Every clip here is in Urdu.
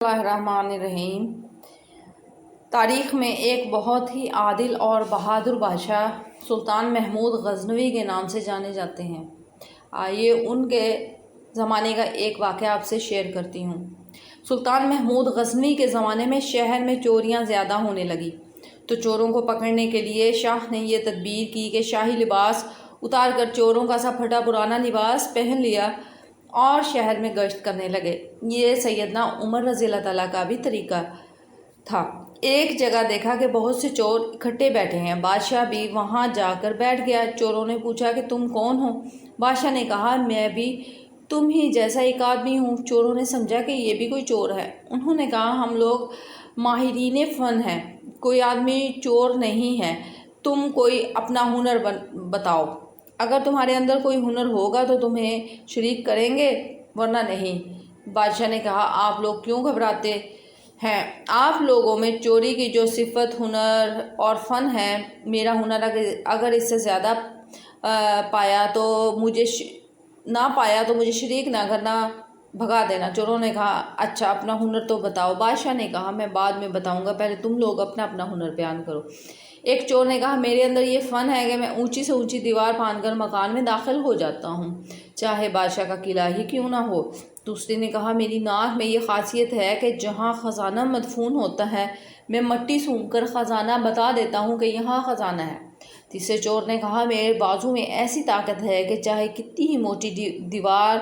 اللہ الرحمن الرحیم۔ تاریخ میں ایک بہت ہی عادل اور بہادر بادشاہ سلطان محمود غزنوی کے نام سے جانے جاتے ہیں۔ آئیے ان کے زمانے کا ایک واقعہ آپ سے شیئر کرتی ہوں۔ سلطان محمود غزنوی کے زمانے میں شہر میں چوریاں زیادہ ہونے لگی تو چوروں کو پکڑنے کے لیے شاہ نے یہ تدبیر کی کہ شاہی لباس اتار کر چوروں کا سا پھٹا پرانا لباس پہن لیا اور شہر میں گشت کرنے لگے۔ یہ سیدنا عمر رضی اللہ تعالیٰ کا بھی طریقہ تھا۔ ایک جگہ دیکھا کہ بہت سے چور اکٹھے بیٹھے ہیں، بادشاہ بھی وہاں جا کر بیٹھ گیا۔ چوروں نے پوچھا کہ تم کون ہو؟ بادشاہ نے کہا میں بھی تم ہی جیسا ایک آدمی ہوں۔ چوروں نے سمجھا کہ یہ بھی کوئی چور ہے۔ انہوں نے کہا ہم لوگ ماہرین فن ہیں، کوئی آدمی چور نہیں ہے، تم کوئی اپنا ہنر بتاؤ، اگر تمہارے اندر کوئی ہنر ہوگا تو تمہیں شریک کریں گے ورنہ نہیں۔ بادشاہ نے کہا آپ لوگ کیوں گھبراتے ہیں؟ آپ لوگوں میں چوری کی جو صفت، ہنر اور فن ہے، میرا ہنر اگر اس سے زیادہ پایا تو مجھے شریک نہ کرنا، بھگا دینا۔ چوروں نے کہا اچھا اپنا ہنر تو بتاؤ۔ بادشاہ نے کہا میں بعد میں بتاؤں گا، پہلے تم لوگ اپنا ہنر بیان کرو۔ ایک چور نے کہا میرے اندر یہ فن ہے کہ میں اونچی سے اونچی دیوار پھاند کر مکان میں داخل ہو جاتا ہوں، چاہے بادشاہ کا قلعہ ہی کیوں نہ ہو۔ دوسرے نے کہا میری ناک میں یہ خاصیت ہے کہ جہاں خزانہ مدفون ہوتا ہے میں مٹی سونگھ کر خزانہ بتا دیتا ہوں کہ یہاں خزانہ ہے۔ تیسرے چور نے کہا میرے بازو میں ایسی طاقت ہے کہ چاہے کتنی ہی موٹی دیوار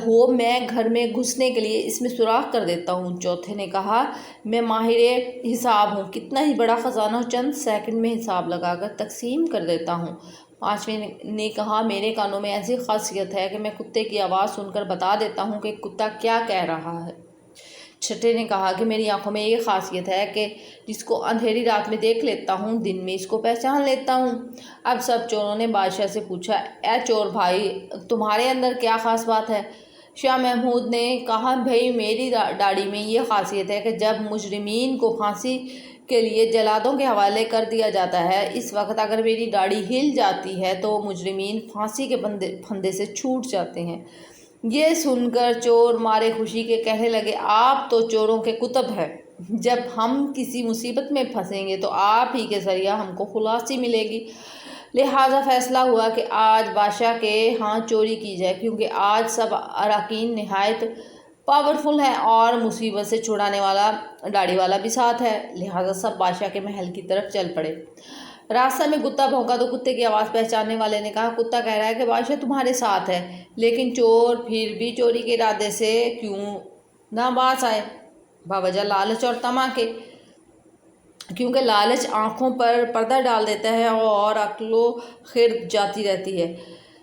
ہو میں گھر میں گھسنے کے لیے اس میں سوراخ کر دیتا ہوں۔ چوتھے نے کہا میں ماہر حساب ہوں، کتنا ہی بڑا خزانہ چند سیکنڈ میں حساب لگا کر تقسیم کر دیتا ہوں۔ پانچویں نے کہا میرے کانوں میں ایسی خاصیت ہے کہ میں کتے کی آواز سن کر بتا دیتا ہوں کہ کتا کیا کہہ رہا ہے۔ چھٹے نے کہا کہ میری آنکھوں میں یہ خاصیت ہے کہ جس کو اندھیری رات میں دیکھ لیتا ہوں دن میں اس کو پہچان لیتا ہوں۔ اب سب چوروں نے بادشاہ سے پوچھا اے چور بھائی تمہارے اندر کیا خاص بات ہے؟ شاہ محمود نے کہا بھائی میری داڑھی میں یہ خاصیت ہے کہ جب مجرمین کو پھانسی کے لیے جلادوں کے حوالے کر دیا جاتا ہے اس وقت اگر میری داڑھی ہل جاتی ہے تو مجرمین پھانسی کے پھندے سے چھوٹ جاتے ہیں۔ یہ سن کر چور مارے خوشی کے کہنے لگے آپ تو چوروں کے کتب ہیں، جب ہم کسی مصیبت میں پھنسیں گے تو آپ ہی کے ذریعہ ہم کو خلاصی ملے گی۔ لہٰذا فیصلہ ہوا کہ آج بادشاہ کے ہاں چوری کی جائے، کیونکہ آج سب اراکین نہایت پاورفل ہے اور مصیبت سے چھڑانے والا داڑھی والا بھی ساتھ ہے۔ لہٰذا سب بادشاہ کے محل کی طرف چل پڑے۔ راستہ میں کتا بھونکا تو کتے کی آواز پہچاننے والے نے کہا کتا کہہ رہا ہے کہ بادشاہ تمہارے ساتھ ہے، لیکن چور پھر بھی چوری کے ارادے سے کیوں نہ باز آئے؟ باوجہ لالچ اور طمع کے، کیونکہ لالچ آنکھوں پر پردہ ڈال دیتا ہے اور عقل و خرد جاتی رہتی ہے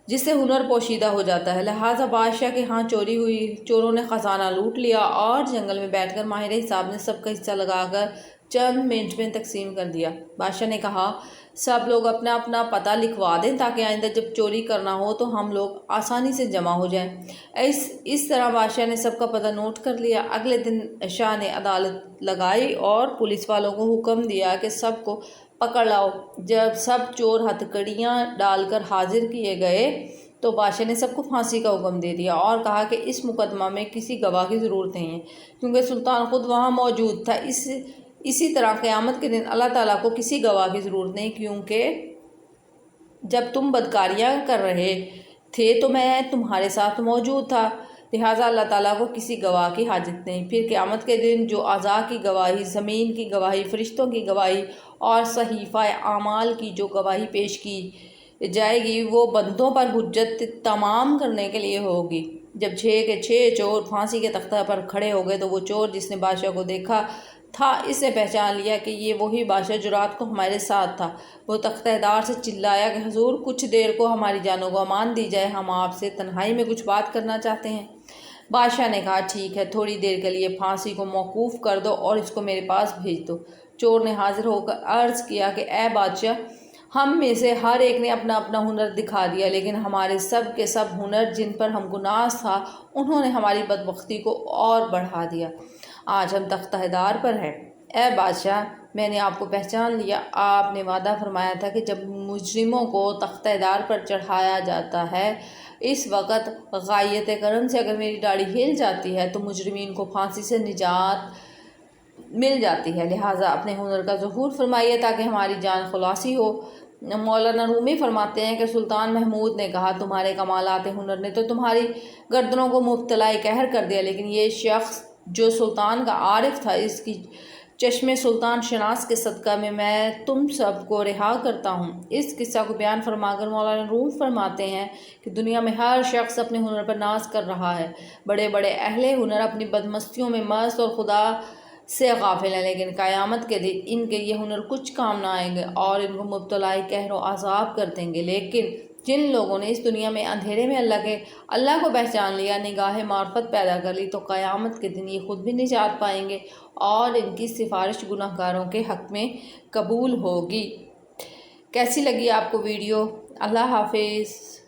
جس سے ہنر پوشیدہ ہو جاتا ہے۔ لہٰذا بادشاہ کے ہاں چوری ہوئی، چوروں نے خزانہ لوٹ لیا اور جنگل میں بیٹھ کر ماہر حساب نے سب کا حصہ لگا کر چند منٹ میں تقسیم کر دیا۔ بادشاہ نے کہا سب لوگ اپنا پتہ لکھوا دیں تاکہ آئندہ جب چوری کرنا ہو تو ہم لوگ آسانی سے جمع ہو جائیں۔ اس طرح بادشاہ نے سب کا پتہ نوٹ کر لیا۔ اگلے دن شاہ نے عدالت لگائی اور پولیس والوں کو حکم دیا کہ سب کو پکڑ لاؤ۔ جب سب چور ہتھکڑیاں ڈال کر حاضر کیے گئے تو بادشاہ نے سب کو پھانسی کا حکم دے دیا اور کہا کہ اس مقدمہ میں کسی گواہ کی ضرورت نہیں ہے کیونکہ سلطان خود وہاں موجود تھا۔ اسی طرح قیامت کے دن اللہ تعالیٰ کو کسی گواہ کی ضرورت نہیں، کیونکہ جب تم بدکاریاں کر رہے تھے تو میں تمہارے ساتھ موجود تھا، لہٰذا اللہ تعالیٰ کو کسی گواہ کی حاجت نہیں۔ پھر قیامت کے دن جو اعضاء کی گواہی، زمین کی گواہی، فرشتوں کی گواہی اور صحیفہ اعمال کی جو گواہی پیش کی جائے گی وہ بندوں پر حجت تمام کرنے کے لیے ہوگی۔ جب 6 کے 6 چور پھانسی کے تختہ پر کھڑے ہو گئے تو وہ چور جس نے بادشاہ کو دیکھا تھا اس نے پہچان لیا کہ یہ وہی بادشاہ جو رات کو ہمارے ساتھ تھا۔ وہ تختہ دار سے چلایا کہ حضور کچھ دیر کو ہماری جانوں کو امان دی جائے، ہم آپ سے تنہائی میں کچھ بات کرنا چاہتے ہیں۔ بادشاہ نے کہا ٹھیک ہے، تھوڑی دیر کے لیے پھانسی کو موقوف کر دو اور اس کو میرے پاس بھیج دو۔ چور نے حاضر ہو کر عرض کیا کہ اے بادشاہ ہم میں سے ہر ایک نے اپنا ہنر دکھا دیا، لیکن ہمارے سب کے سب ہنر جن پر ہم کو ناز تھا انہوں نے ہماری بدبختی کو اور بڑھا دیا۔ آج ہم تختہ دار پر ہیں۔ اے بادشاہ میں نے آپ کو پہچان لیا، آپ نے وعدہ فرمایا تھا کہ جب مجرموں کو تختہ دار پر چڑھایا جاتا ہے اس وقت غایت کرم سے اگر میری داڑھی ہل جاتی ہے تو مجرمین کو پھانسی سے نجات مل جاتی ہے، لہٰذا اپنے ہنر کا ظہور فرمائیے تاکہ ہماری جان خلاصی ہو۔ مولانا رومی فرماتے ہیں کہ سلطان محمود نے کہا تمہارے کمالات ہنر نے تو تمہاری گردنوں کو مبتلا قہر کر دیا، لیکن یہ شخص جو سلطان کا عارف تھا، اس کی چشم سلطان شناس کے صدقہ میں تم سب کو رہا کرتا ہوں۔ اس قصہ کو بیان فرما کر مولانا روم فرماتے ہیں کہ دنیا میں ہر شخص اپنے ہنر پر ناز کر رہا ہے۔ بڑے بڑے اہل ہنر اپنی بدمستیوں میں مست اور خدا سے غافل ہیں، لیکن قیامت کے دن ان کے یہ ہنر کچھ کام نہ آئیں گے اور ان کو مبتلا قہر و عذاب کر دیں گے۔ لیکن جن لوگوں نے اس دنیا میں اندھیرے میں اللہ کو پہچان لیا، نگاہ معرفت پیدا کر لی، تو قیامت کے دن یہ خود بھی نجات پائیں گے اور ان کی سفارش گناہ گاروں کے حق میں قبول ہوگی۔ کیسی لگی آپ کو ویڈیو؟ اللہ حافظ۔